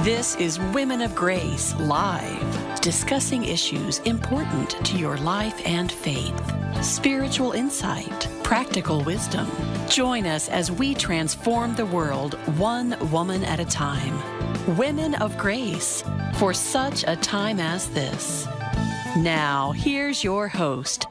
This is Women of Grace Live, discussing issues important to your life and faith. Spiritual insight, practical wisdom. Join us as we transform the world one woman at a time. Women of Grace, for such a time as this. Now, here's your host,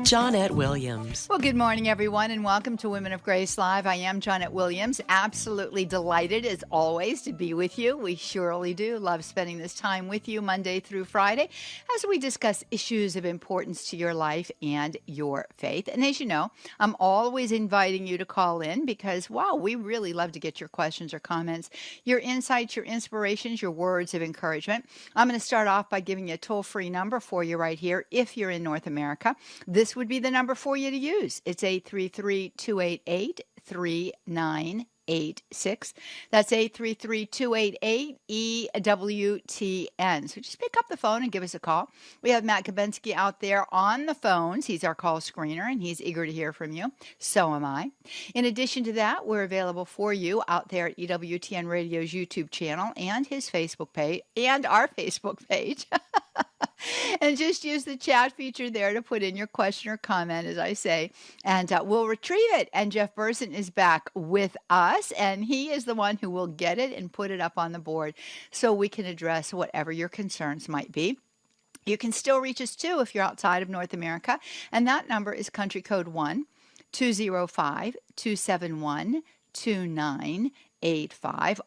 Johnnette Williams. Well, good morning, everyone, and welcome to Women of Grace Live. I am Johnnette Williams, absolutely delighted, as always, to be with you. We surely do love spending this time with you Monday through Friday as we discuss issues of importance to your life and your faith. And as you know, I'm always inviting you to call in because, wow, we really love to get your questions or comments, your insights, your inspirations, your words of encouragement. I'm going to start off by giving you a toll-free number for you right here if you're in North America. This would be the number for you to use. It's 833-288-3986. That's 833-288-EWTN. So just pick up the phone and give us a call. We have Matt Kabensky out there on the phones. He's our call screener, and he's eager to hear from you. So am I. In addition to that, we're available for you out there at EWTN Radio's YouTube channel and his Facebook page and our Facebook page. And just use the chat feature there to put in your question or comment, as I say, and we'll retrieve it. And Jeff Burson is back with us, and he is the one who will get it and put it up on the board so we can address whatever your concerns might be. You can still reach us, too, if you're outside of North America, and that number is country code 1-205-271-2985.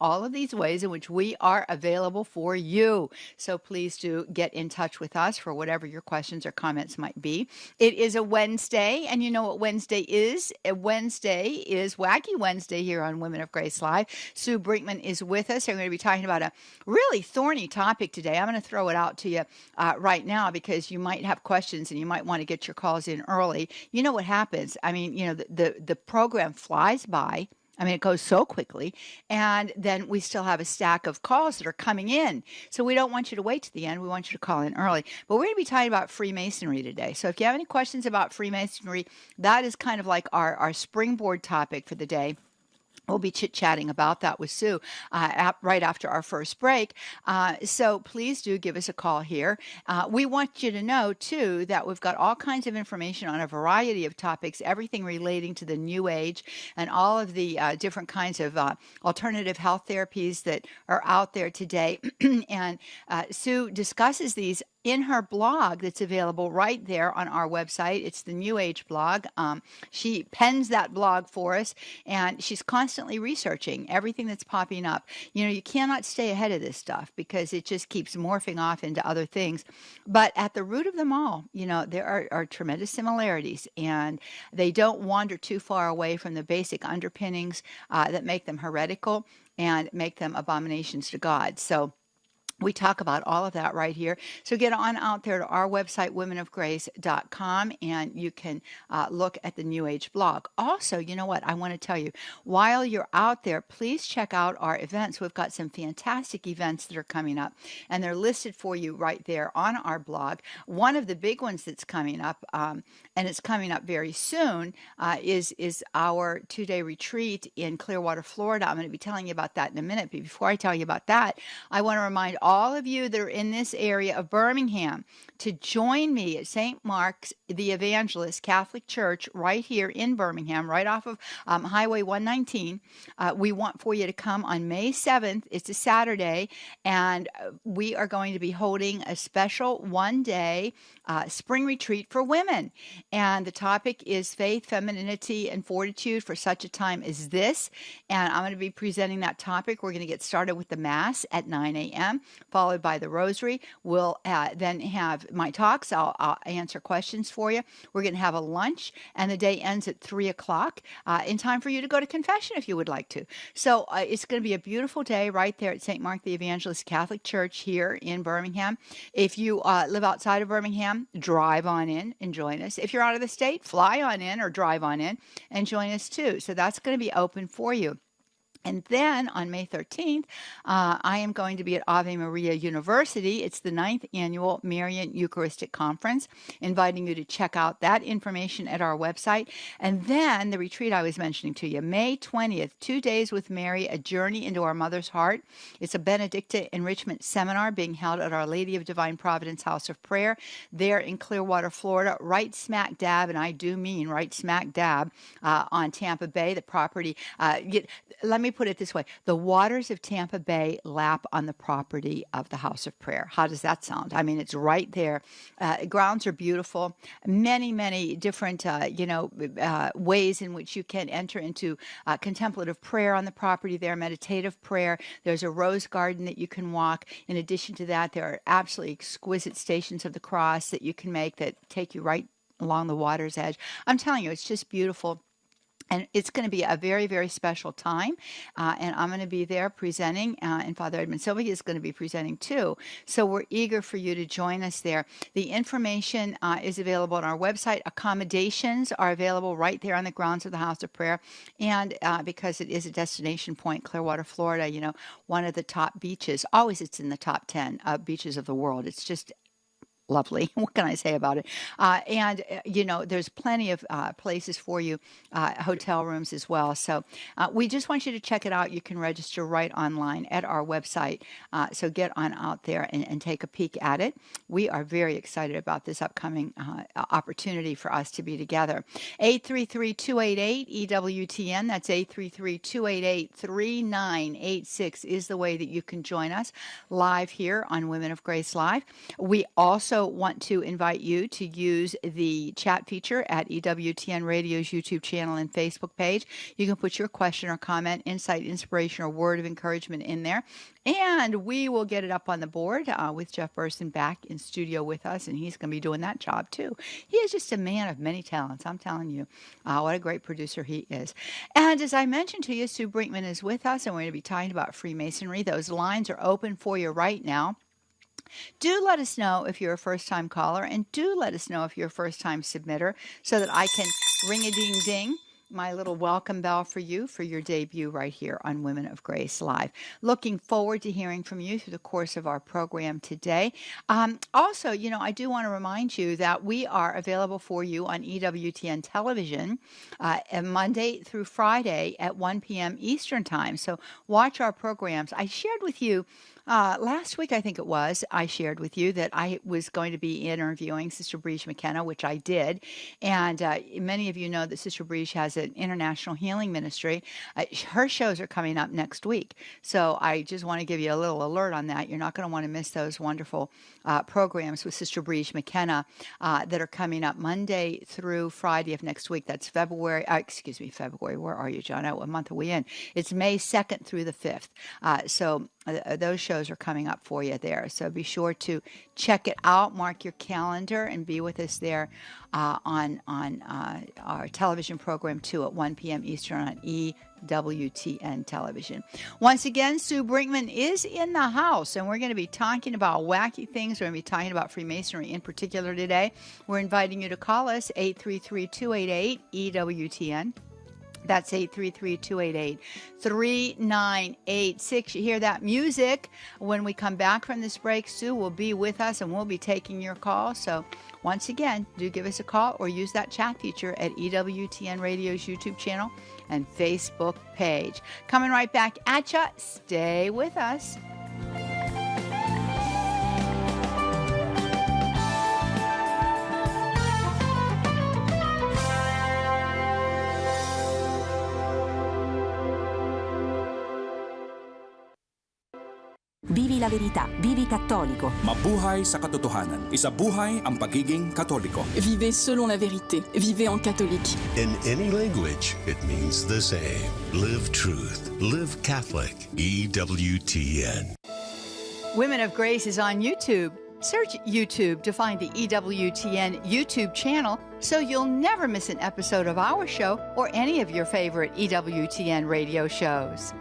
All of these ways in which we are available for you. So please do get in touch with us for whatever your questions or comments might be. It is a Wednesday, and you know what Wednesday is? Wednesday is Wacky Wednesday here on Women of Grace Live. Sue Brinkman is with us. We're going to be talking about a really thorny topic today. I'm going to throw it out to you right now because you might have questions and you might want to get your calls in early. You know what happens? I mean, you know, the program flies by. I mean, it goes so quickly, and then we still have a stack of calls that are coming in. So we don't want you to wait to the end. We want you to call in early. But we're going to be talking about Freemasonry today. So if you have any questions about Freemasonry, that is kind of like our springboard topic for the day. We'll be chit-chatting about that with Sue right after our first break. So please do give us a call here. We want you to know, too, that we've got all kinds of information on a variety of topics, everything relating to the New Age and all of the different kinds of alternative health therapies that are out there today. And Sue discusses these in her blog that's available right there on our website. It's the New Age blog. She pens that blog for us, and she's constantly researching everything that's popping up. You know, you cannot stay ahead of this stuff because it just keeps morphing off into other things. But at the root of them all, you know, there are tremendous similarities, and they don't wander too far away from the basic underpinnings that make them heretical and make them abominations to God. So we talk about all of that right here. So get on out there to our website, womenofgrace.com, and you can look at the New Age blog. Also, you know what? I want to tell you, while you're out there, please check out our events. We've got some fantastic events that are coming up, and they're listed for you right there on our blog. One of the big ones that's coming up, and it's coming up very soon, is our 2-day retreat in Clearwater, Florida. I'm going to be telling you about that in a minute, but before I tell you about that, I want to remind all of you that are in this area of Birmingham to join me at St. Mark's the Evangelist Catholic Church right here in Birmingham, right off of Highway 119. We want for you to come on May 7th. It's a Saturday, and we are going to be holding a special one-day spring retreat for women. And the topic is faith, femininity, and fortitude for such a time as this. And I'm going to be presenting that topic. We're going to get started with the Mass at 9 a.m., followed by the Rosary. We'll then have my talks. I'll answer questions for you. We're going to have a lunch, and the day ends at 3 o'clock in time for you to go to confession if you would like to. So it's going to be a beautiful day right there at St. Mark the Evangelist Catholic Church here in Birmingham. If you live outside of Birmingham, drive on in and join us. If you're out of the state, fly on in or drive on in and join us too. So that's going to be open for you. And then on May 13th, I am going to be at Ave Maria University. It's the 9th annual Marian Eucharistic Conference, inviting you to check out that information at our website. And then the retreat I was mentioning to you, May 20th, 2 days with Mary, a journey into our mother's heart. It's a Benedicta enrichment seminar being held at Our Lady of Divine Providence House of Prayer there in Clearwater, Florida, right smack dab, and I do mean right smack dab, on Tampa Bay, the property. Let me put it this way. The waters of Tampa Bay lap on the property of the House of Prayer. How does that sound? I mean, it's right there. Grounds are beautiful. Many, many different, ways in which you can enter into contemplative prayer on the property there, meditative prayer. There's a rose garden that you can walk. In addition to that, there are absolutely exquisite stations of the cross that you can make that take you right along the water's edge. I'm telling you, it's just beautiful. And it's going to be a very, very special time. And I'm going to be there presenting, and Father Edmund Silva is going to be presenting too. So we're eager for you to join us there. The information is available on our website. Accommodations are available right there on the grounds of the House of Prayer. And because it is a destination point, Clearwater, Florida, one of the top beaches. Always it's in the top 10 beaches of the world. It's just lovely. What can I say about it? And there's plenty of places for you, hotel rooms as well. So we just want you to check it out. You can register right online at our website. So get on out there and take a peek at it. We are very excited about this upcoming opportunity for us to be together. 833-288-EWTN. That's 833-288-3986 is the way that you can join us live here on Women of Grace Live. We also want to invite you to use the chat feature at EWTN Radio's YouTube channel and Facebook page. You can put your question or comment, insight, inspiration, or word of encouragement in there. And we will get it up on the board with Jeff Burson back in studio with us, and he's going to be doing that job too. He is just a man of many talents, I'm telling you. What a great producer he is. And as I mentioned to you, Sue Brinkman is with us, and we're going to be talking about Freemasonry. Those lines are open for you right now. Do let us know if you're a first-time caller, and do let us know if you're a first-time submitter so that I can ring-a-ding-ding my little welcome bell for you for your debut right here on Women of Grace Live. Looking forward to hearing from you through the course of our program today. Also, I do want to remind you that we are available for you on EWTN television Monday through Friday at 1 p.m. Eastern Time. So watch our programs. I shared with you last week, I think it was, I shared with you that I was going to be interviewing Sister Briege McKenna, which I did. And many of you know that Sister Briege has an international healing ministry. Her shows are coming up next week. So I just want to give you a little alert on that. You're not going to want to miss those wonderful programs with Sister Briege McKenna that are coming up Monday through Friday of next week. That's February. Where are you, Johnnette? What month are we in? It's May 2nd through the 5th. So those shows are coming up for you there. So be sure to check it out, mark your calendar, and be with us there on our television program too at 1 p.m. Eastern on EWTN television. Once again, Sue Brinkman is in the house, and we're going to be talking about wacky things. We're going to be talking about Freemasonry in particular today. We're inviting you to call us 833-288-EWTN. That's 833-288-3986. You hear that music. When we come back from this break, Sue will be with us, and we'll be taking your call. So once again, do give us a call or use that chat feature at EWTN Radio's YouTube channel and Facebook page. Coming right back at you. Stay with us. Vivi la verità, vivi cattolico. Mabuhay sa katotohanan. Isabuhay ang pagiging katoliko. Vivez selon la vérité. Vivez en catholique. In any language, it means the same. Live truth. Live Catholic. EWTN. Women of Grace is on YouTube. Search YouTube to find the EWTN YouTube channel so you'll never miss an episode of our show or any of your favorite EWTN radio shows.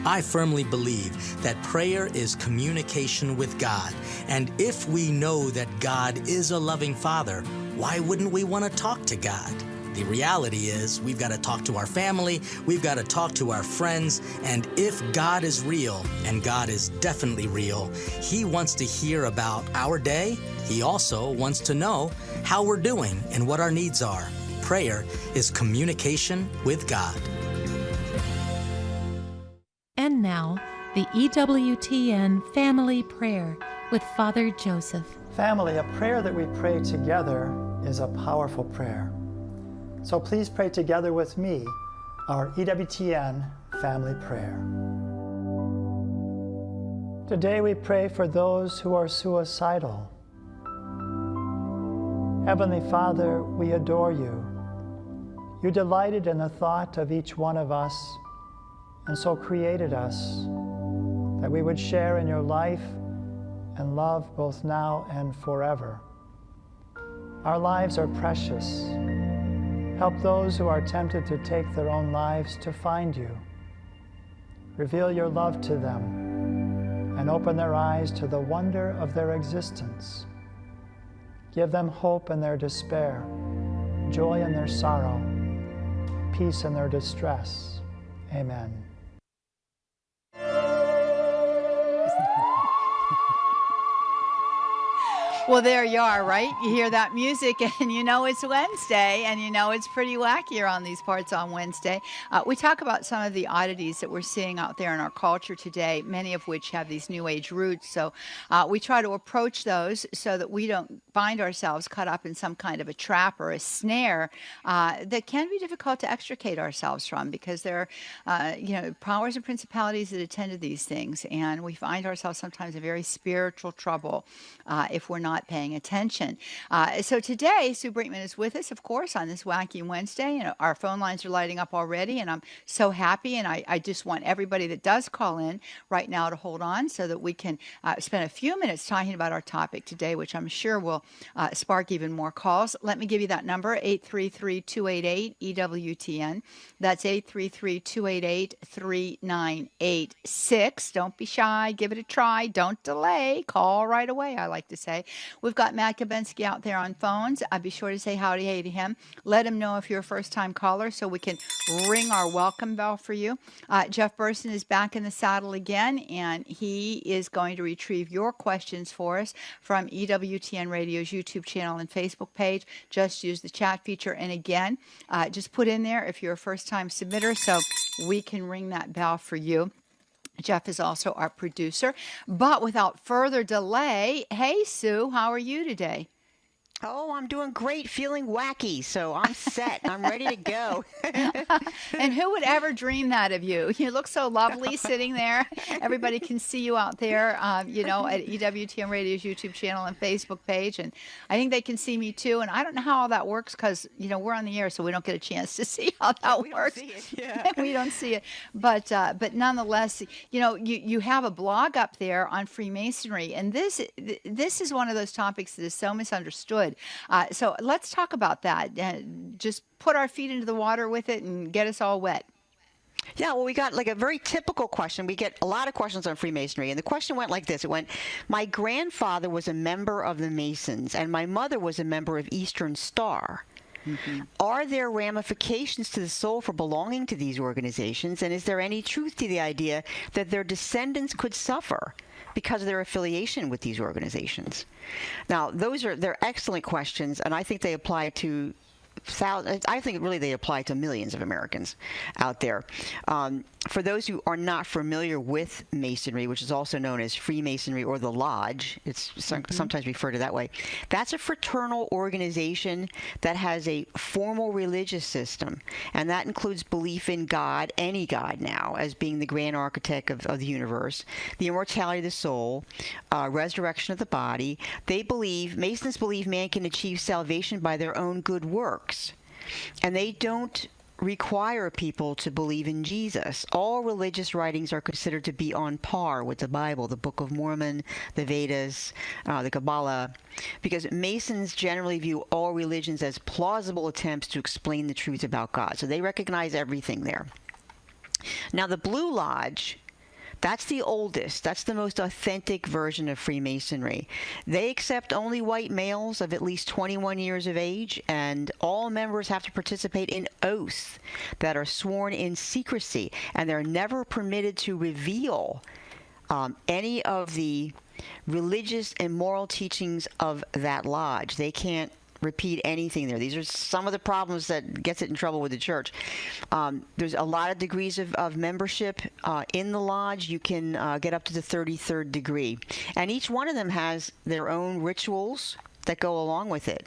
I firmly believe that prayer is communication with God. And if we know that God is a loving Father, why wouldn't we want to talk to God? The reality is we've got to talk to our family, we've got to talk to our friends, and if God is real, and God is definitely real, He wants to hear about our day. He also wants to know how we're doing and what our needs are. Prayer is communication with God. And now, the EWTN Family Prayer with Father Joseph. Family, a prayer that we pray together is a powerful prayer. So please pray together with me our EWTN Family Prayer. Today we pray for those who are suicidal. Heavenly Father, we adore you. You delighted in the thought of each one of us, and so created us that we would share in your life and love both now and forever. Our lives are precious. Help those who are tempted to take their own lives to find you. Reveal your love to them and open their eyes to the wonder of their existence. Give them hope in their despair, joy in their sorrow, peace in their distress. Amen. Well, there you are, right? You hear that music and you know it's Wednesday, and you know it's pretty wacky around these parts on Wednesday. We talk about some of the oddities that we're seeing out there in our culture today, many of which have these New Age roots. So we try to approach those so that we don't find ourselves caught up in some kind of a trap or a snare that can be difficult to extricate ourselves from, because there are powers and principalities that attend to these things, and we find ourselves sometimes in very spiritual trouble if we're not paying attention. So today, Sue Brinkman is with us, of course, on this Wacky Wednesday, and our phone lines are lighting up already, and I'm so happy, and I just want everybody that does call in right now to hold on so that we can spend a few minutes talking about our topic today, which I'm sure will spark even more calls. Let me give you that number, 833-288-EWTN. That's 833-288-3986. Don't be shy. Give it a try. Don't delay. Call right away, I like to say. We've got Matt Kabensky out there on phones. I'd be sure to say howdy hey to him. Let him know if you're a first-time caller so we can ring our welcome bell for you. Jeff Burson is back in the saddle again, and he is going to retrieve your questions for us from EWTN Radio's YouTube channel and Facebook page. Just use the chat feature, and again, just put in there if you're a first-time submitter so we can ring that bell for you. Jeff is also our producer. But without further delay, hey, Sue, how are you today? Oh, I'm doing great, feeling wacky, so I'm set. I'm ready to go. And who would ever dream that of you? You look so lovely sitting there. Everybody can see you out there, at EWTN Radio's YouTube channel and Facebook page. And I think they can see me too. And I don't know how all that works because, we're on the air, so we don't get a chance to see how that works. We don't see it. Yeah. We don't see it. But nonetheless, you have a blog up there on Freemasonry. And this is one of those topics that is so misunderstood. So let's talk about that. Just put our feet into the water with it and get us all wet. Yeah, well, we got like a very typical question. We get a lot of questions on Freemasonry, and the question went like this. It went, my grandfather was a member of the Masons, and my mother was a member of Eastern Star. Mm-hmm. Are there ramifications to the soul for belonging to these organizations, and is there any truth to the idea that their descendants could suffer because of their affiliation with these organizations? Now, they're excellent questions, and I think they apply to thousands. I think really they apply to millions of Americans out there. For those who are not familiar with Masonry, which is also known as Freemasonry or the Lodge, it's sometimes referred to that way, that's a fraternal organization that has a formal religious system, and that includes belief in God, any God now, as being the grand architect of the universe, the immortality of the soul, resurrection of the body. Masons believe man can achieve salvation by their own good works, and they don't require people to believe in Jesus. All religious writings are considered to be on par with the Bible, the Book of Mormon, the Vedas, the Kabbalah, because Masons generally view all religions as plausible attempts to explain the truth about God. So they recognize everything there. Now, the Blue Lodge That's the oldest. That's the most authentic version of Freemasonry. They accept only white males of at least 21 years of age, and all members have to participate in oaths that are sworn in secrecy, and they're never permitted to reveal any of the religious and moral teachings of that lodge. They can't repeat anything there. These are some of the problems that gets it in trouble with the church. There's a lot of degrees of membership in the lodge. You can get up to the 33rd degree. And each one of them has their own rituals that go along with it.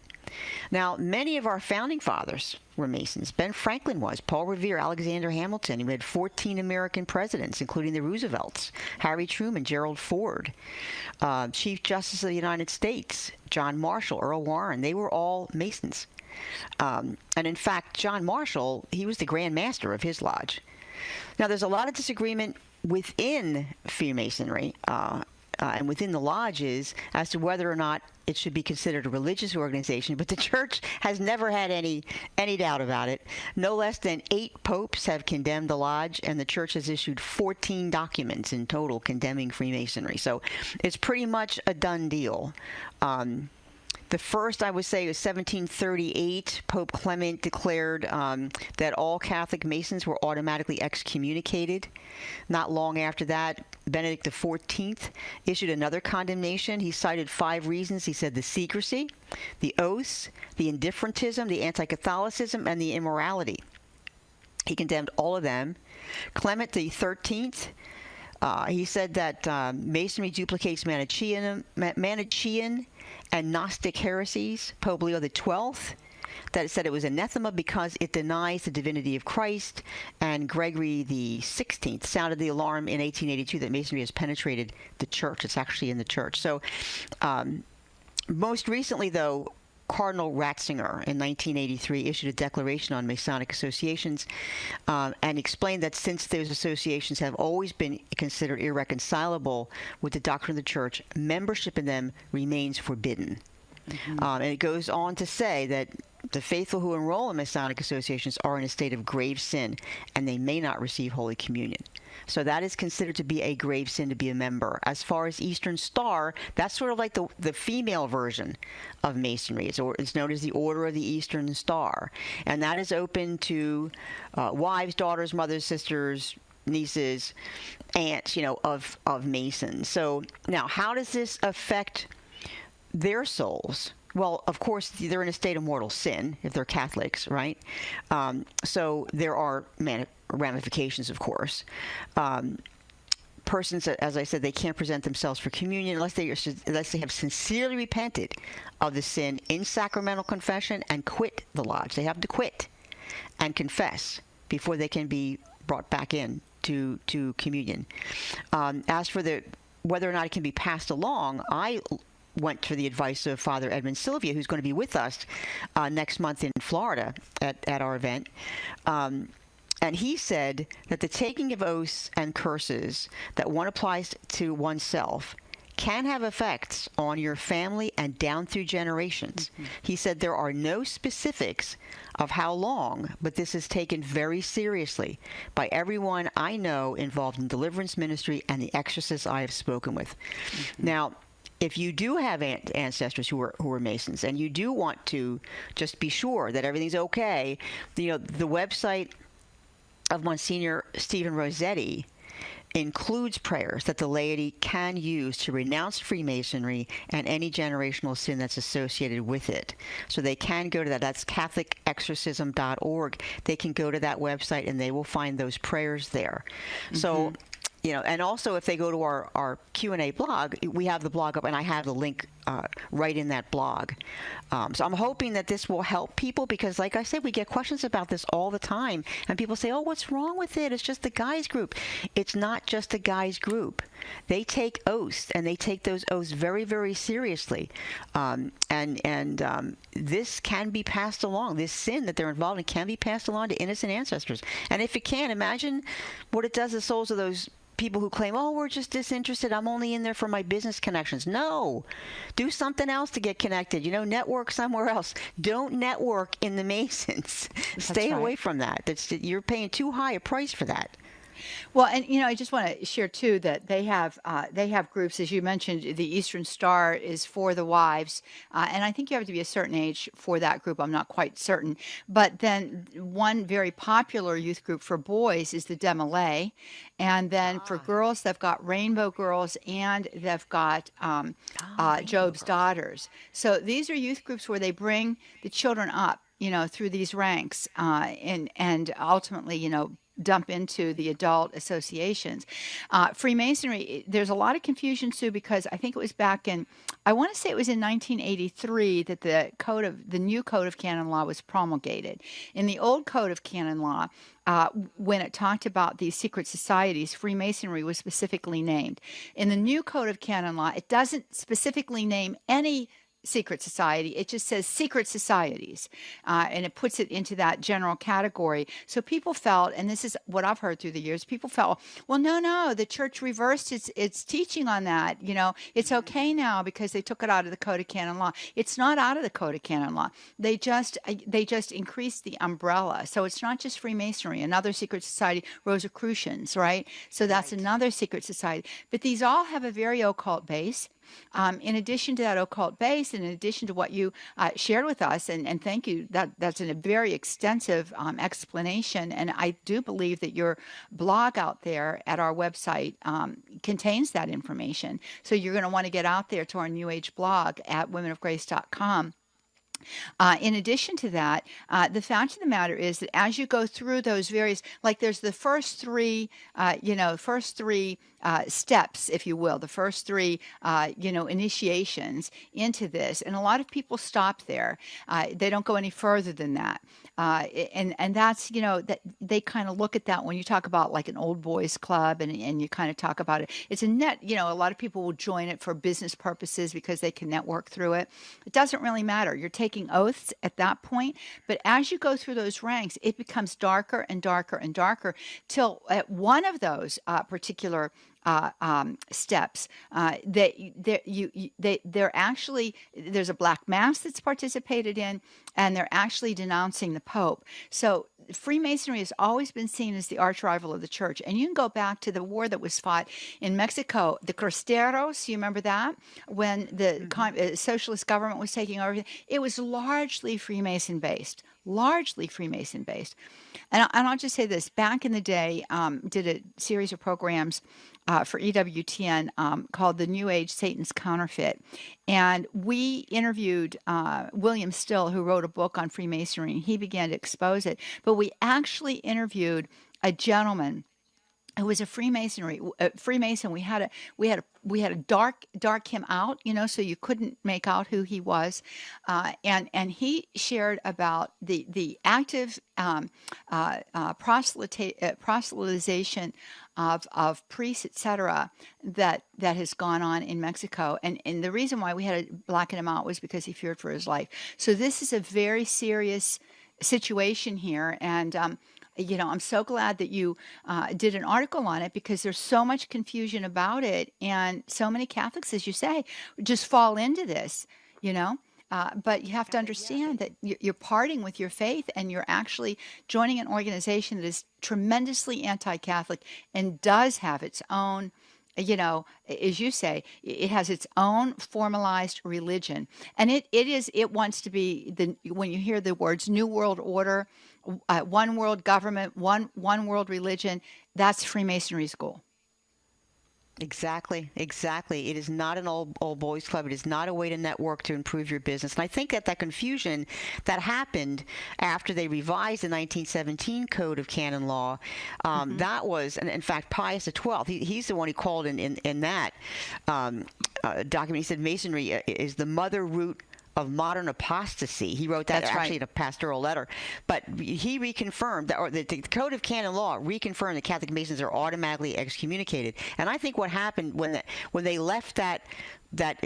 Now, many of our founding fathers were Masons. Ben Franklin was, Paul Revere, Alexander Hamilton. We had 14 American presidents, including the Roosevelts, Harry Truman, Gerald Ford, Chief Justice of the United States, John Marshall, Earl Warren. They were all Masons. And in fact, John Marshall, he was the Grand Master of his lodge. Now, there's a lot of disagreement within Freemasonry and within the lodges as to whether or not it should be considered a religious organization, but the church has never had any doubt about it. No less than 8 popes have condemned the lodge, and the church has issued 14 documents in total condemning Freemasonry. So it's pretty much a done deal. The first, I would say, was 1738. Pope Clement declared that all Catholic Masons were automatically excommunicated. Not long after that, Benedict XIV issued another condemnation. He cited 5 reasons. He said the secrecy, the oaths, the indifferentism, the anti-Catholicism, and the immorality. He condemned all of them. Clement XIII, he said that Masonry duplicates Manichaean and Gnostic heresies. Pope Leo XII, that said it was anathema because it denies the divinity of Christ. And Gregory XVI sounded the alarm in 1882 that Masonry has penetrated the church. It's actually in the church. So most recently, though, Cardinal Ratzinger in 1983 issued a declaration on Masonic associations and explained that since those associations have always been considered irreconcilable with the doctrine of the church, membership in them remains forbidden. And it goes on to say that the faithful who enroll in Masonic associations are in a state of grave sin, and they may not receive Holy Communion. So that is considered to be a grave sin to be a member. As far as Eastern Star, that's sort of like the female version of Masonry. It's known as the Order of the Eastern Star. And that is open to wives, daughters, mothers, sisters, nieces, aunts, of Masons. So now, how does this affect their souls? Well, of course, they're in a state of mortal sin if they're Catholics, right? So there are ramifications, of course. Persons, as I said, they can't present themselves for communion unless they have sincerely repented of the sin in sacramental confession and quit the lodge. They have to quit and confess before they can be brought back in to communion. As for whether or not it can be passed along, I went for the advice of Father Edmund Sylvia, who's going to be with us next month in Florida at our event. And he said that the taking of oaths and curses that one applies to oneself can have effects on your family and down through generations. He said there are no specifics of how long, but this is taken very seriously by everyone I know involved in deliverance ministry and the exorcists I have spoken with. Now, if you do have ancestors who are Masons, and you do want to just be sure that everything's okay, the website of Monsignor Stephen Rossetti includes prayers that the laity can use to renounce Freemasonry and any generational sin that's associated with it. So they can go to that. That's CatholicExorcism.org. They can go to that website and they will find those prayers there. So, and also if they go to our Q&A blog, we have the blog up, and I have the link right in that blog. So I'm hoping that this will help people because, like I said, we get questions about this all the time. And people say, oh, what's wrong with it? It's just the guys group. It's not just the guys group. They take oaths, and they take those oaths very, very seriously. This can be passed along. This sin that they're involved in can be passed along to innocent ancestors. And if it can, imagine what it does to the souls of those people who claim, oh, we're just disinterested. I'm only in there for my business connections. No. Do something else to get connected. Network somewhere else. Don't network in the Masons. Stay away from that. You're paying too high a price for that. Well, and I just want to share too that they have groups, as you mentioned. The Eastern Star is for the wives, and I think you have to be a certain age for that group. I'm not quite certain, but then one very popular youth group for boys is the Demolay, and then for girls they've got Rainbow Girls, and they've got Job's Daughters. So these are youth groups where they bring the children up, through these ranks, and ultimately, dump into the adult associations. Freemasonry, there's a lot of confusion, Sue, because I think it was back in, I want to say it was in 1983 that the new Code of Canon Law was promulgated. In the old Code of Canon Law, when it talked about these secret societies, Freemasonry was specifically named. In the new Code of Canon Law, it doesn't specifically name any secret society. It just says secret societies, and it puts it into that general category. So people felt, and this is what I've heard through the years, people felt, well, no, the church reversed its teaching on that. It's okay now because they took it out of the Code of Canon Law. It's not out of the Code of Canon Law. They just increased the umbrella. So it's not just Freemasonry. Another secret society, Rosicrucians, right? So that's another secret society. But these all have a very occult base. In addition to that occult base, and in addition to what you shared with us, and thank you, that's a very extensive explanation, and I do believe that your blog out there at our website contains that information. So you're going to want to get out there to our New Age blog at womenofgrace.com. In addition to that, the fact of the matter is that as you go through those various, like there's the first three steps, if you will, the first three, initiations into this. And a lot of people stop there. They don't go any further than that. And that's, that they kind of look at that when you talk about like an old boys club and you kind of talk about it. It's a net, a lot of people will join it for business purposes because they can network through it. It doesn't really matter. You're taking oaths at that point. But as you go through those ranks, it becomes darker and darker and darker till at one of those particular steps, they're actually, there's a black mass that's participated in, and they're actually denouncing the Pope. So Freemasonry has always been seen as the arch rival of the church. And you can go back to the war that was fought in Mexico, the Cristeros, you remember that? When the socialist government was taking over, it was largely Freemason-based. And I'll just say this, back in the day, did a series of programs for EWTN called The New Age Satan's Counterfeit. And we interviewed William Still, who wrote a book on Freemasonry, and he began to expose it. But we actually interviewed a gentleman who was a Freemason. We had to dark him out, so you couldn't make out who he was, and he shared about the active proselytization of priests, etc., that has gone on in Mexico, and the reason why we had to blacken him out was because he feared for his life. So this is a very serious situation here, and I'm so glad that you did an article on it, because there's so much confusion about it, and so many Catholics, as you say, just fall into this, but you have to understand that you're parting with your faith, and you're actually joining an organization that is tremendously anti-Catholic and does have its own, as you say, it has its own formalized religion, and it wants to be when you hear the words New World Order, one world government, one world religion, that's Freemasonry's goal. Exactly. It is not an old boys club. It is not a way to network to improve your business. And I think that confusion that happened after they revised the 1917 Code of Canon Law, that was, and in fact, Pius XII, he's the one who called in that document. He said Masonry is the mother root of modern apostasy. He wrote that in a pastoral letter. But he reconfirmed, or the Code of Canon Law reconfirmed that Catholic Masons are automatically excommunicated. And I think what happened when they left that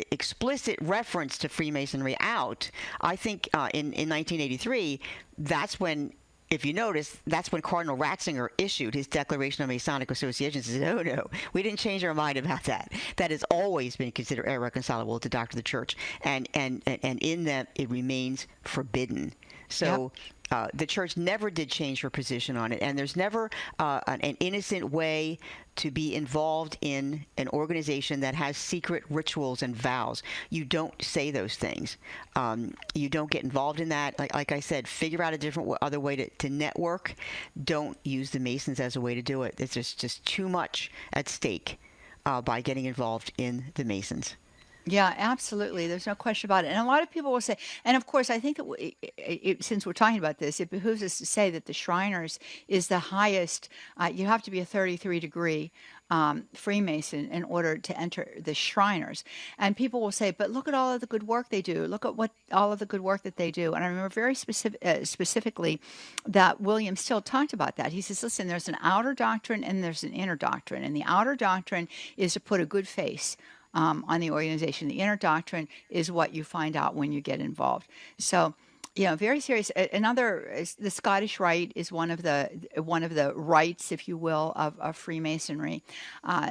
explicit reference to Freemasonry out, I think in 1983, that's when, if you notice, that's when Cardinal Ratzinger issued his Declaration of Masonic Associations and said, no, we didn't change our mind about that. That has always been considered irreconcilable with the doctrine of the church, and in that it remains forbidden. So the church never did change her position on it, and there's never an innocent way to be involved in an organization that has secret rituals and vows. You don't say those things. You don't get involved in that. Like I said, figure out a different other way to network. Don't use the Masons as a way to do it. It's just too much at stake by getting involved in the Masons. Yeah, absolutely. There's no question about it. And a lot of people will say, and of course, I think that since we're talking about this, it behooves us to say that the Shriners is the highest. You have to be a 33-degree Freemason in order to enter the Shriners. And people will say, but look at all of the good work they do. Look at all of the good work that they do. And I remember very specifically that William Still talked about that. He says, listen, there's an outer doctrine and there's an inner doctrine. And the outer doctrine is to put a good face on the organization. The inner doctrine is what you find out when you get involved. So, very serious. Another, the Scottish Rite is one of the rites, if you will, of Freemasonry.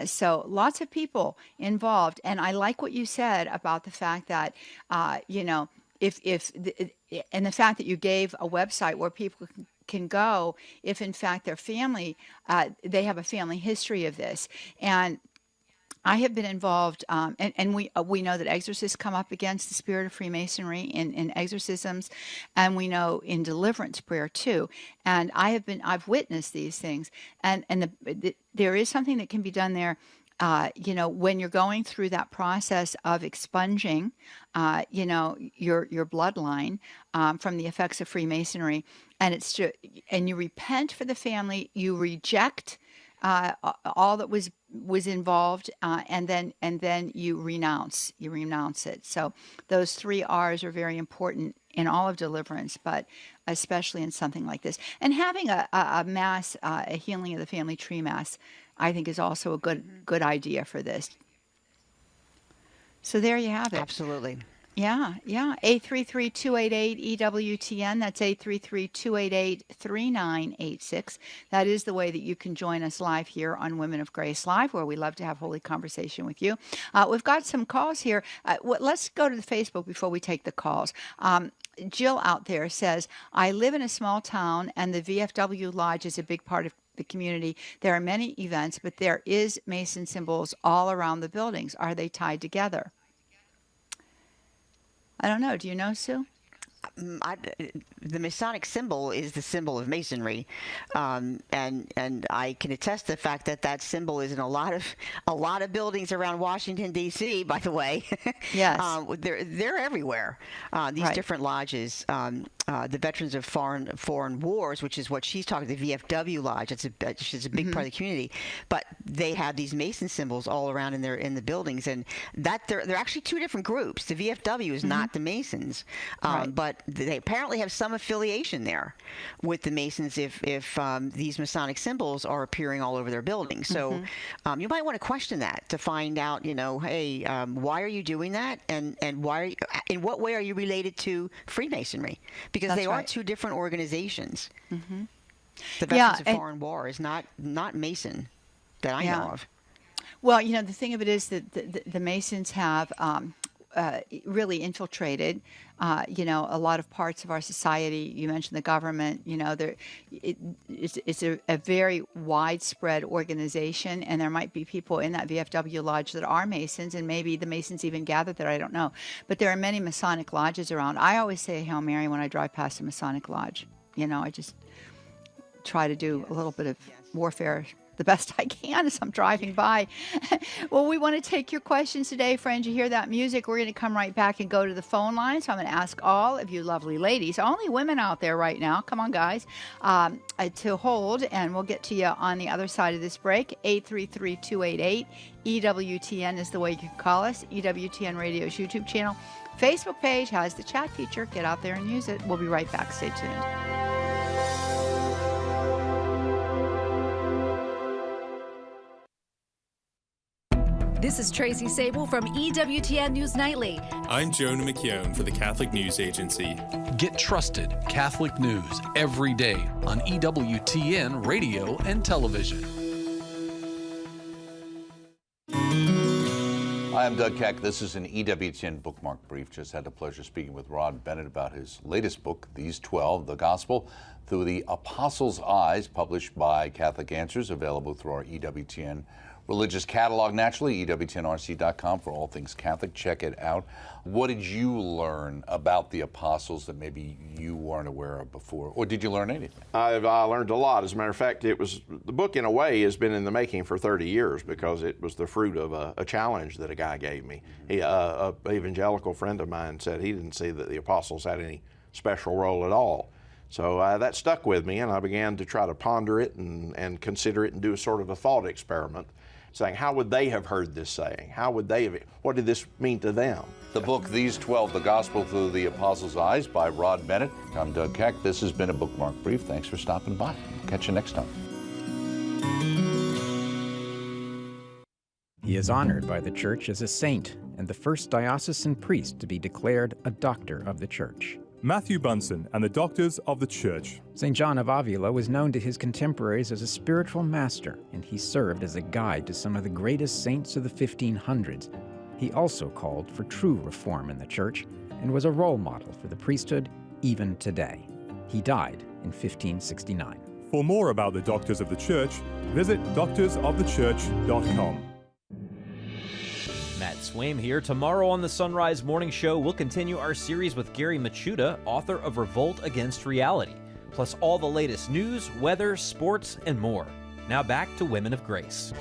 So lots of people involved, and I like what you said about the fact that and the fact that you gave a website where people can go if in fact their family they have a family history of this. And I have been involved, and we know that exorcists come up against the spirit of Freemasonry in exorcisms, and we know in deliverance prayer too. And I've witnessed these things, and there is something that can be done there. When you're going through that process of expunging, your bloodline from the effects of Freemasonry, and you repent for the family, you reject all that was involved, and then you renounce it. So those 3 R's are very important in all of deliverance, but especially in something like this. And having a mass, a healing of the family tree mass, I think is also a good idea for this. So there you have it. Absolutely. Yeah. 833-288-EWTN. That's 833-288-3986. That is the way that you can join us live here on Women of Grace Live, where we love to have holy conversation with you. We've got some calls here. Let's go to the Facebook before we take the calls. Jill out there says, I live in a small town, and the VFW Lodge is a big part of the community. There are many events, but there is Mason symbols all around the buildings. Are they tied together? I don't know. Do you know, Sue? The Masonic symbol is the symbol of Masonry, and I can attest to the fact that symbol is in a lot of buildings around Washington D.C. By the way, yes, they're everywhere. These different lodges, the Veterans of Foreign Wars, which is what she's talking. The VFW Lodge, it's a big part of the community, but they have these Mason symbols all around in the buildings, and that they're actually 2 different groups. The VFW is not the Masons, but they apparently have some affiliation there with the Masons if these Masonic symbols are appearing all over their buildings. So you might want to question that to find out, hey, why are you doing that? And in what way are you related to Freemasonry? Because they are 2 different organizations. The Veterans of Foreign War is not Mason that I know of. Well, the thing of it is that the Masons have really infiltrated, a lot of parts of our society. You mentioned the government. It's a very widespread organization, and there might be people in that VFW lodge that are Masons, and maybe the Masons even gather there. I don't know, but there are many Masonic lodges around. I always say Hail Mary when I drive past a Masonic lodge. I just try to do a little bit of warfare the best I can as I'm driving by. Well, we want to take your questions today, friends. You hear that music? We're going to come right back and go to the phone line. So I'm going to ask all of you lovely ladies, only women out there right now, come on guys, to hold, and we'll get to you on the other side of this break. 833-288 EWTN is the way you can call us. EWTN Radio's YouTube channel. Facebook page has the chat feature. Get out there and use it. We'll be right back. Stay tuned. This is Tracy Sable from EWTN News Nightly. I'm Jonah McKeown for the Catholic News Agency. Get trusted Catholic news every day on EWTN radio and television. Hi, I'm Doug Keck. This is an EWTN bookmark brief. Just had the pleasure of speaking with Rod Bennett about his latest book, These 12, The Gospel Through the Apostles' Eyes, published by Catholic Answers, available through our EWTN religious catalog, naturally, EWTNRC.com for all things Catholic. Check it out. What did you learn about the apostles that maybe you weren't aware of before? Or did you learn anything? I learned a lot. As a matter of fact, the book, in a way, has been in the making for 30 years because it was the fruit of a challenge that a guy gave me. An evangelical friend of mine said he didn't see that the apostles had any special role at all. So that stuck with me, and I began to try to ponder it and consider it and do a sort of a thought experiment, saying, how would they have heard this saying? What did this mean to them? The book, These 12, The Gospel Through the Apostles' Eyes by Rod Bennett. I'm Doug Keck. This has been a Bookmark Brief. Thanks for stopping by. Catch you next time. He is honored by the Church as a saint and the first diocesan priest to be declared a doctor of the Church. Matthew Bunsen and the Doctors of the Church. St. John of Avila was known to his contemporaries as a spiritual master, and he served as a guide to some of the greatest saints of the 1500s. He also called for true reform in the Church and was a role model for the priesthood even today. He died in 1569. For more about the Doctors of the Church, visit doctorsofthechurch.com. Matt Swaim here. Tomorrow on the Sunrise Morning Show, we'll continue our series with Gary Machuda, author of Revolt Against Reality, plus all the latest news, weather, sports, and more. Now back to Women of Grace.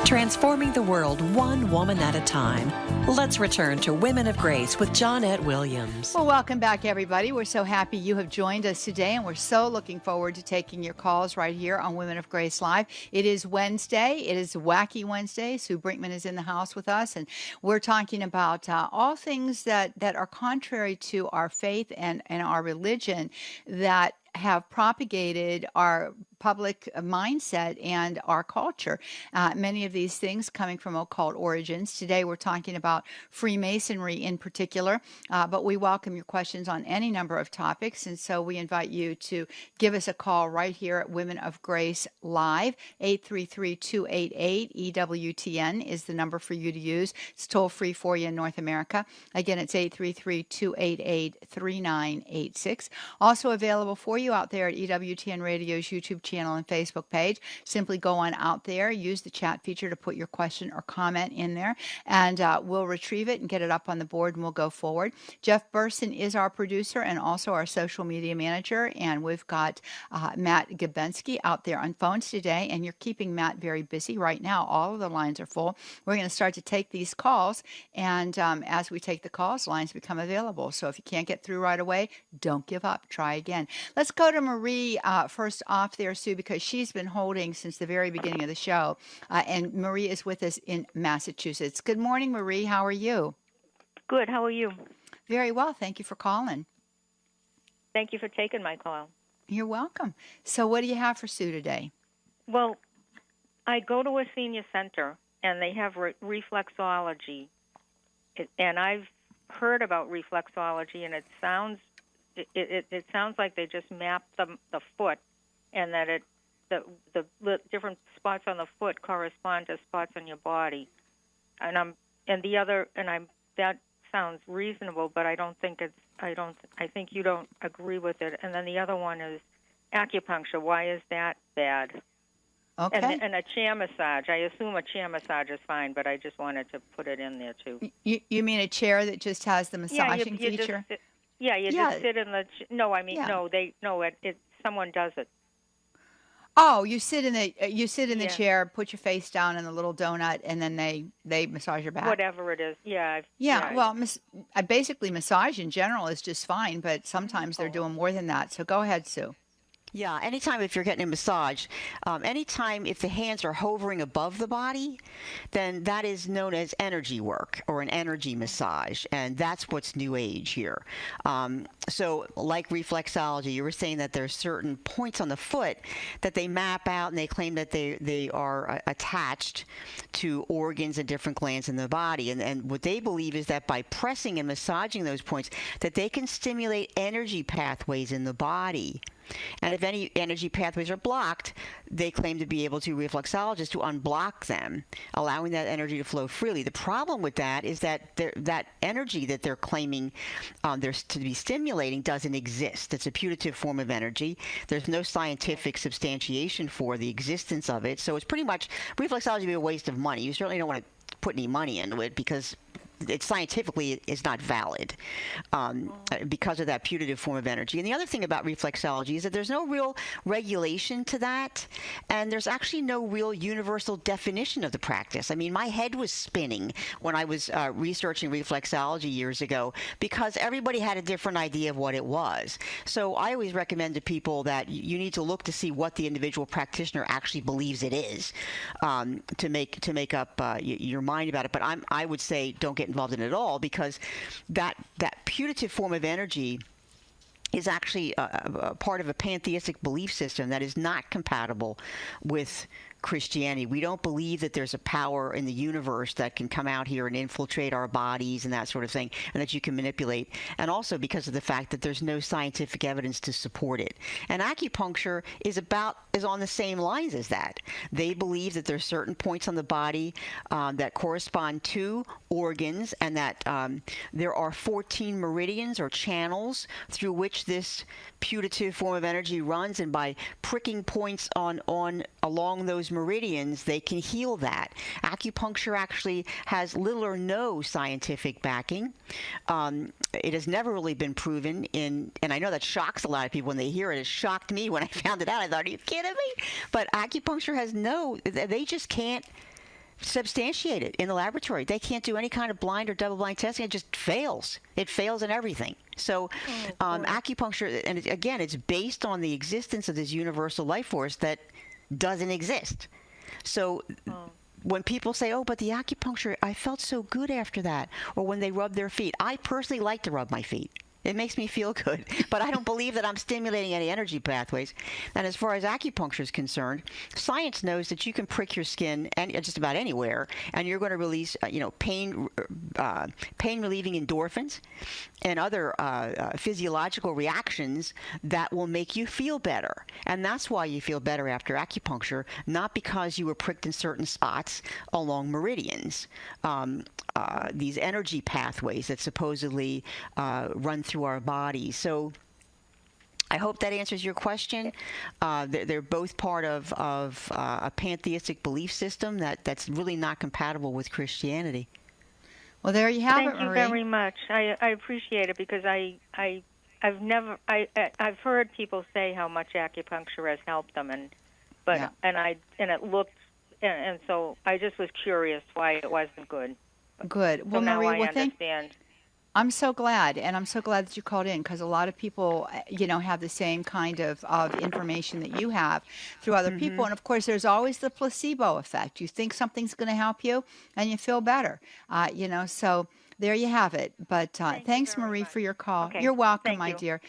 Transforming the world one woman at a time. Let's return to Women of Grace with Johnnette Williams. Well, welcome back, everybody. We're so happy you have joined us today, and we're so looking forward to taking your calls right here on Women of Grace Live. It is Wednesday. It is Wacky Wednesday. Sue Brinkman is in the house with us, and we're talking about all things that are contrary to our faith and our religion that have propagated our public mindset and our culture. Many of these things coming from occult origins. Today we're talking about Freemasonry in particular, but we welcome your questions on any number of topics, and so we invite you to give us a call right here at Women of Grace Live. 833-288-EWTN is the number for you to use. It's toll free for you in North America. Again, it's 833-288-3986. Also available for you out there at EWTN Radio's YouTube channel and Facebook page. Simply go on out there, use the chat feature to put your question or comment in there, and we'll retrieve it and get it up on the board, and we'll go forward. Jeff Burson is our producer and also our social media manager, and we've got Matt Gabensky out there on phones today, and you're keeping Matt very busy right now. All of the lines are full. We're going to start to take these calls, and as we take the calls, lines become available. So if you can't get through right away, don't give up. Try again. Let's go to Marie first off there, Sue, because she's been holding since the very beginning of the show. And Marie is with us in Massachusetts. Good morning, Marie. How are you? Good. How are you? Very well. Thank you for calling. Thank you for taking my call. You're welcome. So what do you have for Sue today? Well, I go to a senior center, and they have reflexology. And I've heard about reflexology, and it sounds like they just map the foot, and that the different spots on the foot correspond to spots on your body. That sounds reasonable, but I think you don't agree with it. And then the other one is acupuncture. Why is that bad? Okay. And a chair massage. I assume a chair massage is fine, but I just wanted to put it in there too. You mean a chair that just has the massaging feature? Just sit in the. Someone does it. Oh, you sit in the chair, put your face down in the little donut, and then they massage your back. Whatever it is, Well, basically massage in general is just fine, but sometimes they're doing more than that. So go ahead, Sue. Yeah, anytime if you're getting a massage, anytime if the hands are hovering above the body, then that is known as energy work or an energy massage, and that's what's new age here. So like reflexology, you were saying that there are certain points on the foot that they map out, and they claim that they are attached to organs and different glands in the body, and what they believe is that by pressing and massaging those points, that they can stimulate energy pathways in the body And if any energy pathways are blocked, they claim to be able to, reflexologists, to unblock them, allowing that energy to flow freely. The problem with that is that that energy that they're claiming there's to be stimulating doesn't exist. It's a putative form of energy. There's no scientific substantiation for the existence of it. So it's pretty much, reflexology would be a waste of money. You certainly don't want to put any money into it because it scientifically is not valid because of that putative form of energy. And the other thing about reflexology is that there's no real regulation to that, and there's actually no real universal definition of the practice. I mean, my head was spinning when I was researching reflexology years ago because everybody had a different idea of what it was. So I always recommend to people that you need to look to see what the individual practitioner actually believes it is to make up your mind about it. But I would say don't get involved in it at all, because that putative form of energy is actually a part of a pantheistic belief system that is not compatible with Christianity. We don't believe that there's a power in the universe that can come out here and infiltrate our bodies and that sort of thing, and that you can manipulate. And also because of the fact that there's no scientific evidence to support it. And acupuncture is on the same lines as that. They believe that there's certain points on the body that correspond to organs, and that there are 14 meridians or channels through which this putative form of energy runs, and by pricking points along those meridians, they can heal that. Acupuncture actually has little or no scientific backing. It has never really been proven and I know that shocks a lot of people when they hear it. It shocked me when I found it out. I thought, are you kidding me? But acupuncture has they just can't substantiate it in the laboratory. They can't do any kind of blind or double-blind testing. It just fails. It fails in everything. So acupuncture, and again, it's based on the existence of this universal life force that doesn't exist. So when people say, oh, but the acupuncture, I felt so good after that, or when they rub their feet, I personally like to rub my feet. It makes me feel good, but I don't believe that I'm stimulating any energy pathways. And as far as acupuncture is concerned, science knows that you can prick your skin just about anywhere, and you're going to release, pain-relieving endorphins and other physiological reactions that will make you feel better. And that's why you feel better after acupuncture, not because you were pricked in certain spots along meridians. These energy pathways that supposedly run through our bodies. So I hope that answers your question. They're both part of a pantheistic belief system that's really not compatible with Christianity. Well, there you have it, Marie. Thank you very much. I appreciate it, because I've heard people say how much acupuncture has helped them, so I just was curious why it wasn't good. Good. Well, so now Marie, I understand. I'm so glad, and I'm so glad that you called in, because a lot of people, have the same kind of information that you have through other people. And, of course, there's always the placebo effect. You think something's going to help you, and you feel better, So there you have it. But thanks, Marie, for your call. Okay. You're welcome, Thank my you. dear.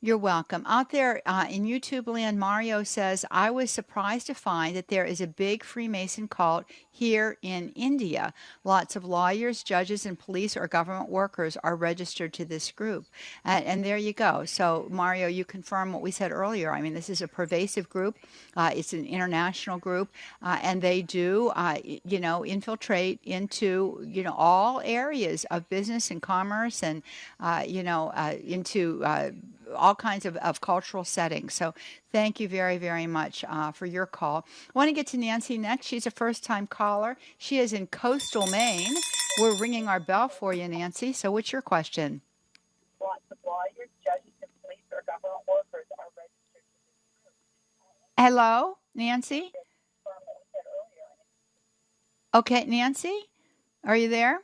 You're welcome. Out there in YouTube land, Mario says, I was surprised to find that there is a big Freemason cult here in India. Lots of lawyers, judges, and police or government workers are registered to this group. And there you go. So, Mario, you confirm what we said earlier. I mean, this is a pervasive group. It's an international group. And they do, infiltrate into, all areas of business and commerce and, into all kinds of cultural settings. So thank you very, very much for your call. I want to get to Nancy next. She's a first-time caller. She is in coastal Maine. We're ringing our bell for you, Nancy. So what's your question? Lots of lawyers, judges, and police or government workers are registered to this group. Hello, Nancy? Okay, Nancy? Are you there?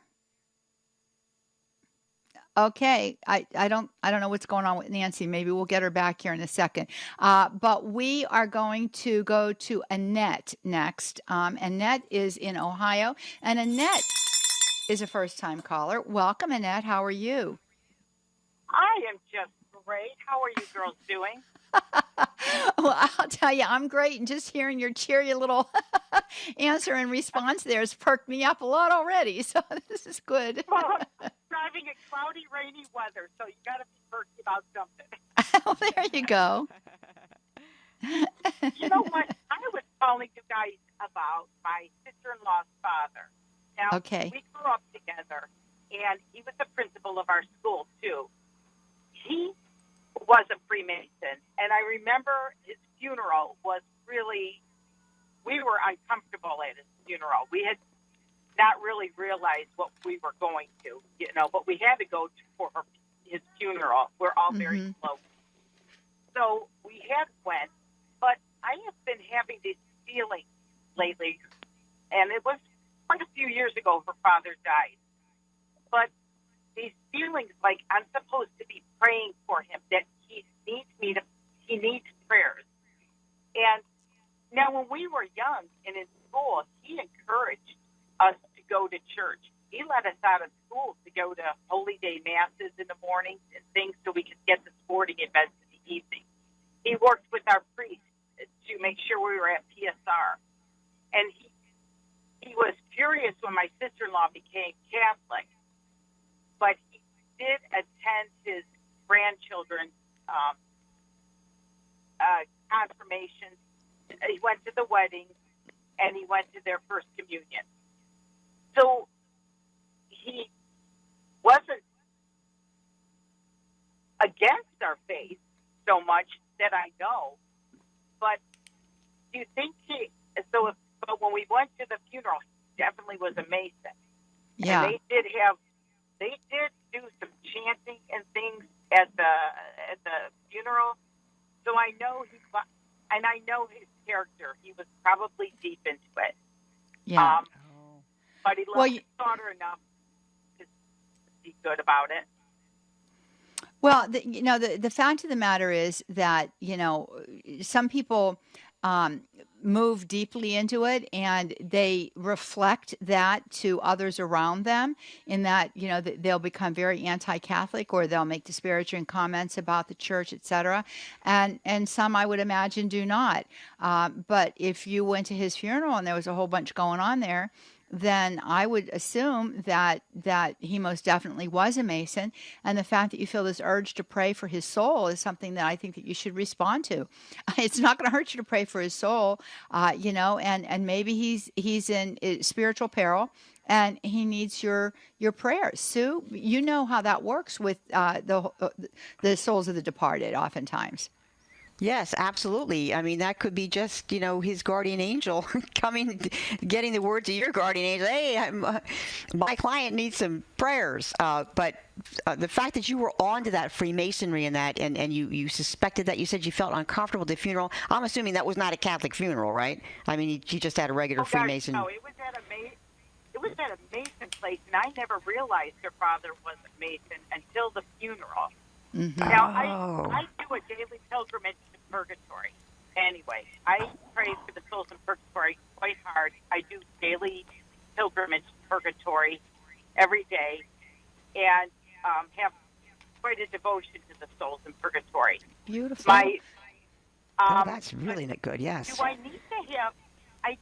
Okay, I don't know what's going on with Nancy. Maybe we'll get her back here in a second. But we are going to go to Annette next. Annette is in Ohio, and Annette is a first-time caller. Welcome, Annette. How are you? I am just great. How are you girls doing? Well, I'll tell you, I'm great. And just hearing your cheery little answer and response there has perked me up a lot already. So this is good. Well, driving in cloudy, rainy weather, so you got to be perky about something. Well, there you go. You know what? I was calling you guys about my sister-in-law's father. Now, Okay. we grew up together, and he was the principal of our school, too. He was a Freemason, and I remember his funeral was really, we were uncomfortable at his funeral. We had not really realized what we were going to, but we had to go for his funeral. We're all very close. So we had went, but I have been having this feeling lately, and it was quite a few years ago her father died. But these feelings like I'm supposed to be praying for him, that he needs prayers. And now when we were young and in school, he encouraged us to go to church. He let us out of school to go to Holy Day Masses in the mornings and things so we could get the sporting events in the evening. He worked with our priest to make sure we were at PSR. And he was furious when my sister-in-law became Catholic, but he did attend his grandchildren's confirmations. He went to the wedding, and he went to their first communion. So he wasn't against our faith so much that I know, but do you think but when we went to the funeral, he definitely was a Mason. Yeah. And they did do some chanting and things at the funeral. So I know I know his character. He was probably deep into it. Yeah. But he loved his daughter enough to be good about it. Well, the fact of the matter is that, some people move deeply into it and they reflect that to others around them in that, they'll become very anti-Catholic or they'll make disparaging comments about the church, etc. And some, I would imagine, do not. But if you went to his funeral and there was a whole bunch going on there, then I would assume that he most definitely was a Mason. And the fact that you feel this urge to pray for his soul is something that I think that you should respond to. It's not going to hurt you to pray for his soul, and maybe he's in spiritual peril and he needs your prayers. Sue, you know how that works with the souls of the departed oftentimes. Yes, absolutely. I mean, that could be just, his guardian angel coming, getting the word to your guardian angel. Hey, my client needs some prayers. But the fact that you were on to that Freemasonry and you suspected that, you said you felt uncomfortable at the funeral. I'm assuming that was not a Catholic funeral, right? I mean, he just had a regular Freemason. No, it was at a Mason place, and I never realized her father was a Mason until the funeral. Mm-hmm. Now, I do a daily pilgrimage to purgatory. Anyway, I pray for the souls in purgatory quite hard. I do daily pilgrimage to purgatory every day and have quite a devotion to the souls in purgatory. Beautiful. That's really good, yes. Do I need to have, I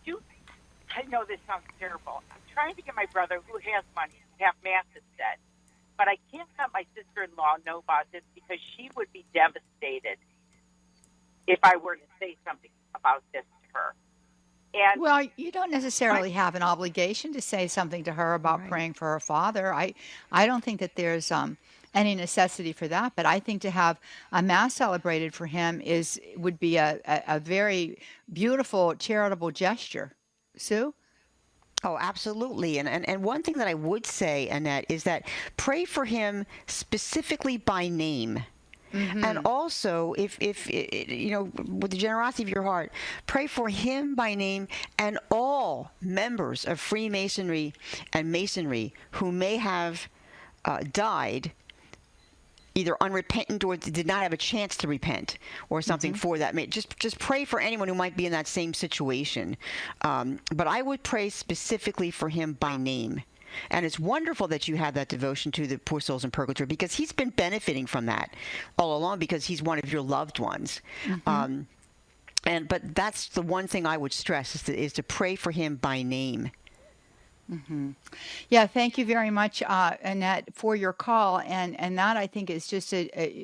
know this sounds terrible. I'm trying to get my brother, who has money, to have Mass instead. But I can't let my sister-in-law know about this because she would be devastated if I were to say something about this to her. And well, you don't necessarily have an obligation to say something to her about praying for her father. I don't think that there's any necessity for that, but I think to have a Mass celebrated for him would be a very beautiful charitable gesture. Sue? Oh, absolutely. And one thing that I would say, Annette, is that pray for him specifically by name. Mm-hmm. And also, if with the generosity of your heart, pray for him by name and all members of Freemasonry and Masonry who may have died either unrepentant or did not have a chance to repent or something for that. Just pray for anyone who might be in that same situation. But I would pray specifically for him by name. And it's wonderful that you have that devotion to the poor souls in purgatory because he's been benefiting from that all along because he's one of your loved ones. Mm-hmm. But that's the one thing I would stress is to pray for him by name. Mm-hmm. Yeah, thank you very much, Annette, for your call. And that, I think, is just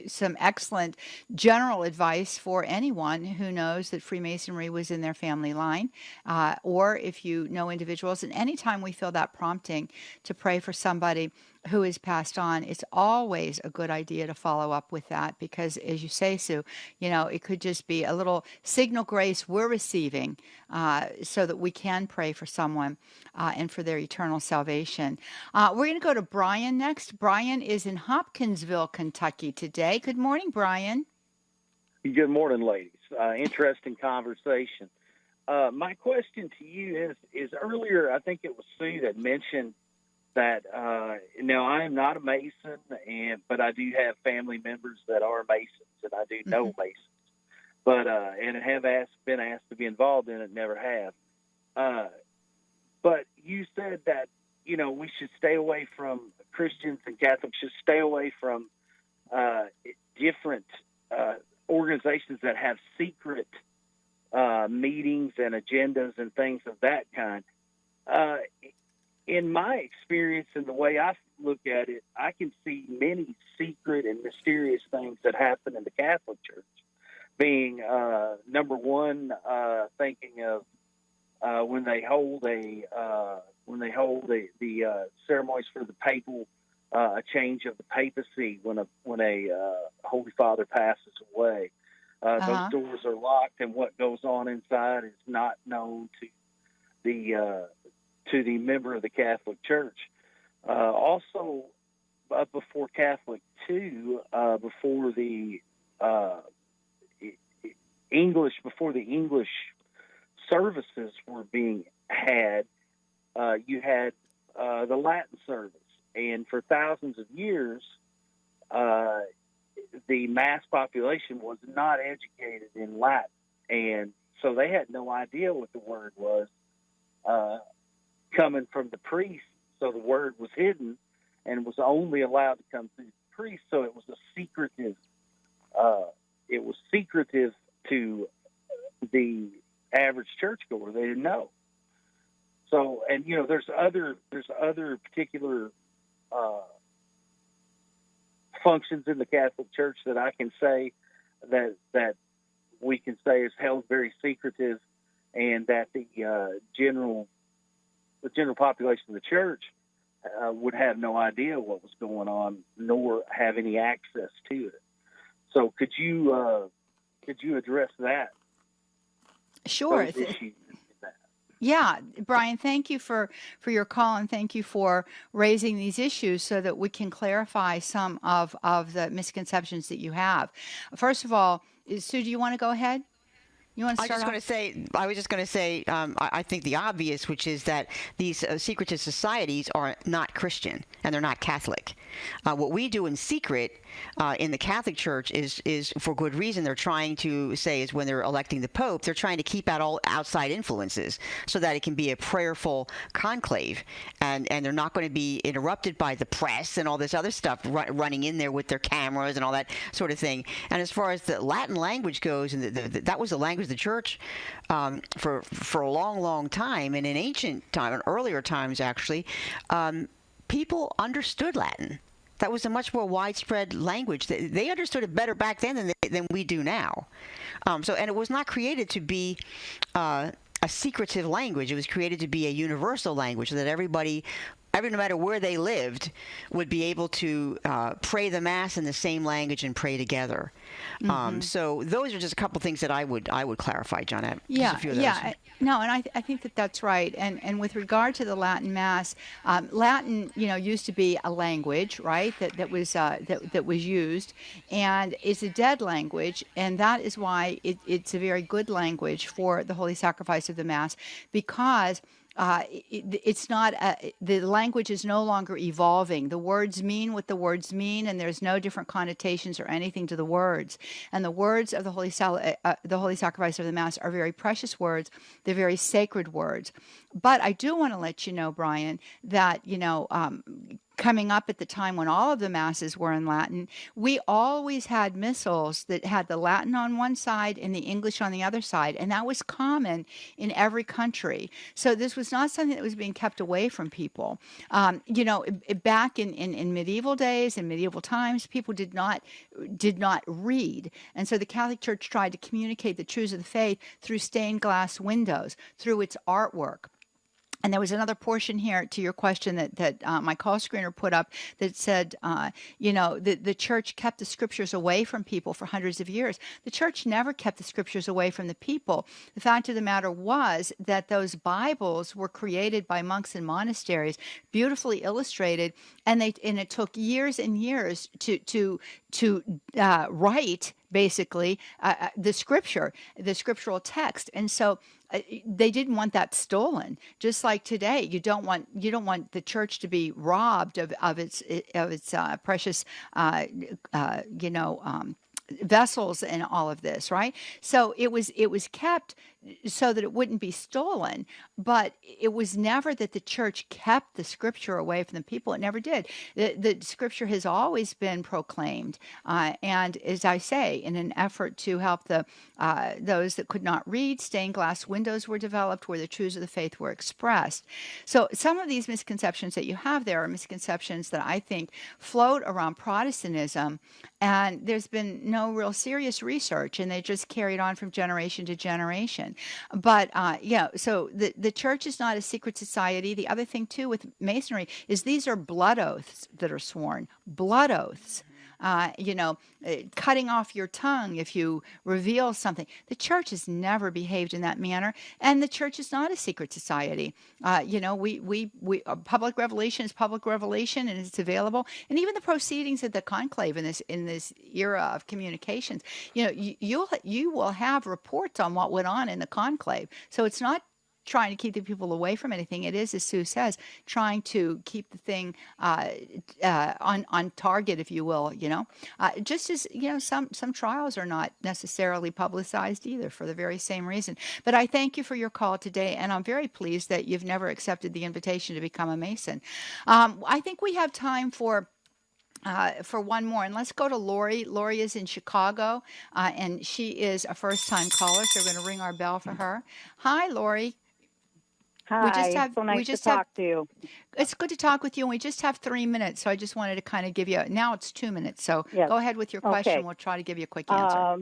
some excellent general advice for anyone who knows that Freemasonry was in their family line, or if you know individuals. And anytime we feel that prompting to pray for somebody who is passed on, it's always a good idea to follow up with that because, as you say, Sue, it could just be a little signal grace we're receiving so that we can pray for someone and for their eternal salvation. We're going to go to Brian next. Brian is in Hopkinsville, Kentucky today. Good morning, Brian. Good morning, ladies. Interesting conversation. My question to you is earlier, I think it was Sue that mentioned that now I am not a Mason, but I do have family members that are Masons, and I do know Masons. But and have been asked to be involved in it, never have. But you said that we should stay away from Christians and Catholics should stay away from different organizations that have secret meetings and agendas and things of that kind. In my experience and the way I look at it, I can see many secret and mysterious things that happen in the Catholic Church. Being number one, thinking of when they hold the ceremonies for the papal a change of the papacy when a Holy Father passes away. Those doors are locked, and what goes on inside is not known to the member of the Catholic Church. Also, before Catholic II, before the English services were being had, you had the Latin service, and for thousands of years, the mass population was not educated in Latin, and so they had no idea what the word was coming from the priest. So the word was hidden and was only allowed to come through the priest. So it was secretive to the average churchgoer. They didn't know. So, and there's other particular functions in the Catholic Church that I can say that we can say is held very secretive, and that the general population of the church would have no idea what was going on, nor have any access to it. So, could you address that? Sure. Yeah, Brian, thank you for your call, and thank you for raising these issues so that we can clarify some of the misconceptions that you have. First of all, Sue, do you want to go ahead? You want to start? I was just going to say, I think the obvious, which is that these secretive societies are not Christian and they're not Catholic. What we do in secret in the Catholic Church is for good reason. They're trying to say is when they're electing the Pope, they're trying to keep out all outside influences so that it can be a prayerful conclave, and they're not going to be interrupted by the press and all this other stuff running in there with their cameras and all that sort of thing. And as far as the Latin language goes, and that was the language of the Church for a long time, and in ancient time, in earlier times actually, people understood Latin. That was a much more widespread language. They understood it better back then than we do now. And it was not created to be a secretive language. It was created to be a universal language so that everybody, no matter where they lived, would be able to pray the Mass in the same language and pray together. So those are just a couple things that I would clarify, Johnnette. Yeah, no, and I think that's right. And with regard to the Latin Mass, Latin, used to be a language, right? That was used, and it's a dead language, and that is why it's a very good language for the Holy Sacrifice of the Mass, because it's not the language is no longer evolving. The words mean what the words mean, and there's no different connotations or anything to the words. And the words of the Holy Sacrifice of the Mass are very precious words. They're very sacred words. But I do want to let you know, Brian, that coming up at the time when all of the masses were in Latin, we always had missals that had the Latin on one side and the English on the other side, and that was common in every country. So this was not something that was being kept away from people. Back in medieval days and medieval times, people did not read, and so the Catholic Church tried to communicate the truths of the faith through stained glass windows, through its artwork. And there was another portion here to your question that my call screener put up that said, the church kept the scriptures away from people for hundreds of years. The church never kept the scriptures away from the people. The fact of the matter was that those Bibles were created by monks in monasteries, beautifully illustrated, and it took years and years to write basically the scriptural text. And so they didn't want that stolen. Just like today, you don't want the church to be robbed of its precious vessels and all of this, right? So it was kept so that it wouldn't be stolen, but it was never that the church kept the scripture away from the people. It never did. The scripture has always been proclaimed, and as I say, in an effort to help those that could not read, stained glass windows were developed where the truths of the faith were expressed. So some of these misconceptions that you have there are misconceptions that I think float around Protestantism, and there's been no real serious research, and they just carried on from generation to generation. But so the church is not a secret society. The other thing too with Masonry is these are blood oaths that are sworn. Blood oaths. Cutting off your tongue if you reveal something. The church has never behaved in that manner, and the church is not a secret society. Public revelation is public revelation, and it's available. And even the proceedings of the conclave in this era of communications, you will have reports on what went on in the conclave. So it's not trying to keep the people away from anything. It is, as Sue says, trying to keep the thing on target, if you will. Just as some trials are not necessarily publicized either for the very same reason. But I thank you for your call today, and I'm very pleased that you've never accepted the invitation to become a Mason. I think we have time for one more, and let's go to Lori. Lori is in Chicago, and she is a first-time caller, so we're going to ring our bell for her. Hi, Lori. Hi, so nice to talk to you. It's good to talk with you, and we just have 3 minutes, so I just wanted to kind of give you, now it's 2 minutes, so go ahead with your question. Okay. We'll try to give you a quick answer.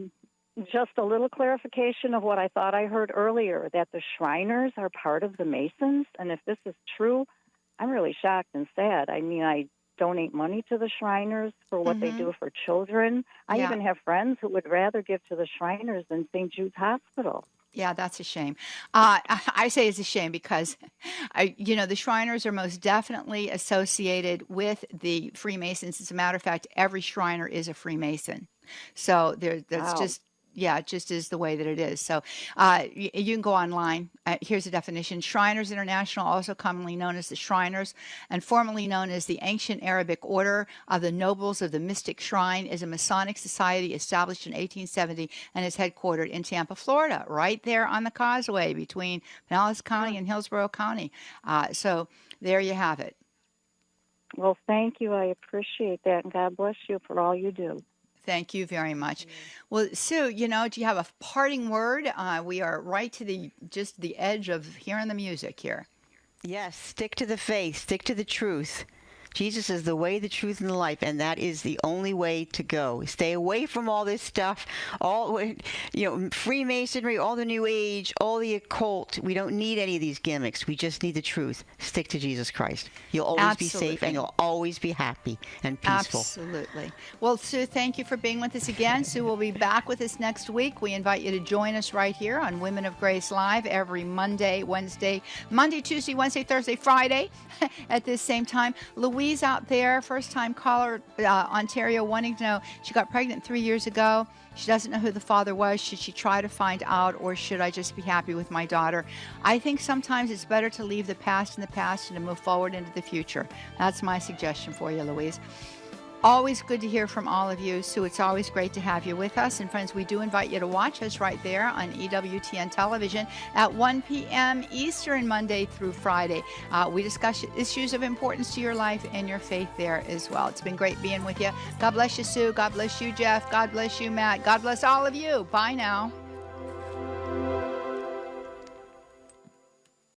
Just a little clarification of what I thought I heard earlier, that the Shriners are part of the Masons, and if this is true, I'm really shocked and sad. I mean, I donate money to the Shriners for what they do for children. I even have friends who would rather give to the Shriners than St. Jude's Hospital. Yeah, that's a shame. I say it's a shame because, the Shriners are most definitely associated with the Freemasons. As a matter of fact, every Shriner is a Freemason. So that's just... Yeah, it just is the way that it is. So you can go online. Here's a definition. Shriners International, also commonly known as the Shriners, and formerly known as the Ancient Arabic Order of the Nobles of the Mystic Shrine, is a Masonic society established in 1870 and is headquartered in Tampa, Florida, right there on the causeway between Pinellas County and Hillsborough County. So there you have it. Well, thank you. I appreciate that, and God bless you for all you do. Thank you very much. Well, Sue, do you have a parting word? We are right to the edge of hearing the music here. Yes, stick to the faith, stick to the truth. Jesus is the way, the truth, and the life, and that is the only way to go. Stay away from all this stuff, Freemasonry, all the New Age, all the occult. We don't need any of these gimmicks. We just need the truth. Stick to Jesus Christ. You'll always be safe, and you'll always be happy and peaceful. Absolutely. Well, Sue, thank you for being with us again. Sue will be back with us next week. We invite you to join us right here on Women of Grace Live every Monday, Tuesday, Wednesday, Thursday, Friday at this same time. Louise out there, first-time caller, Ontario, wanting to know, she got pregnant 3 years ago. She doesn't know who the father was. Should she try to find out, or should I just be happy with my daughter? I think sometimes it's better to leave the past in the past and to move forward into the future. That's my suggestion for you, Louise. Always good to hear from all of you. Sue, it's always great to have you with us. And friends, we do invite you to watch us right there on EWTN television at 1 p.m. Eastern, Monday through Friday. We discuss issues of importance to your life and your faith there as well. It's been great being with you. God bless you, Sue. God bless you, Jeff. God bless you, Matt. God bless all of you. Bye now.